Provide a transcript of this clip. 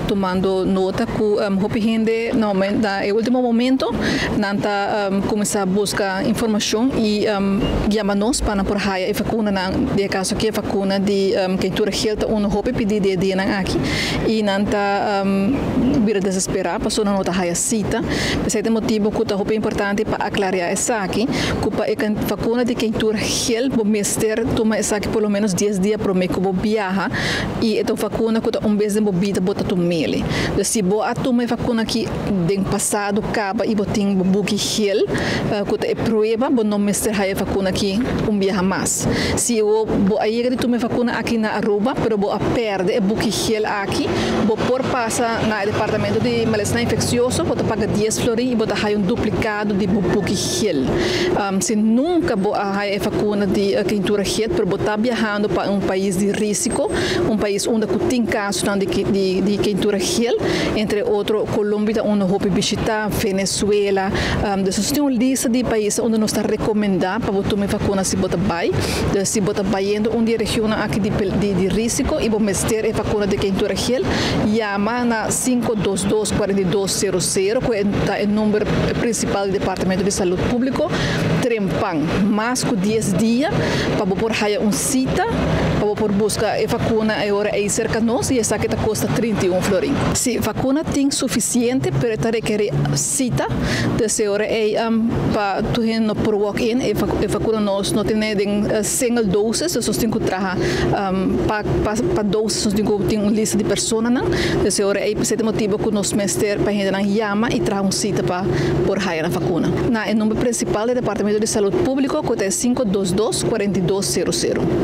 tomando nota que hopi gente no último momento nanta começar a buscar informação e chama-nos para por haya e vacuna na de caso que vacuna de quentura gelta hopi pedir de na aqui e nanta vira desesperar passou na nota haya cita esse é o motivo que hopi importante para aclarar essa aqui que para vacuna de quentura gel bo mester toma essa aqui pelo menos 10 dias para me que bo viaja e esta vacuna que vez de bobida bota tu mele. Então se bo atuma vacuna que den passado acaba e botin buki gel, que é prova bo não mester hai vacuna que viaja mais. Se o bo aí que tu me vacuna aqui na Aruba, pero bo a perde e buki gel aqui, bo por passa na departamento de malestar infeccioso, bota paga 10 florin e bota hai duplicado de buki gel. Se nunca bo hai vacuna de quentura gel, pero bota viajando para país de risco, país onde tem casos de quentura gel, entre outros Colômbia, onde hopi visitar, Venezuela, então tem uma lista de países onde nós está recomendando para tomar vacuna se bota vai, se bota vai indo onde região aqui de risco e vamos ter a vacuna de quentura gel, chama na 522-4200, que é o número principal do Departamento de Saúde Público, trempang, mais que 10 dias, para por haya cita, para por buscar a vacuna agora é cerca de nós e essa que custa 31 florin. Se vacuna tem suficiente para requerer cita, dessa hora é para tu não por walk-in, a vacuna nós não tem single doses, nós temos que trazer para doses, nós temos que ter uma lista de pessoas, dessa hora é esse motivo que nós mestre para gente não chama e trazer uma cita para por haya na vacuna. Na número principal do Departamento de Saúde Pública, que é 522-4200.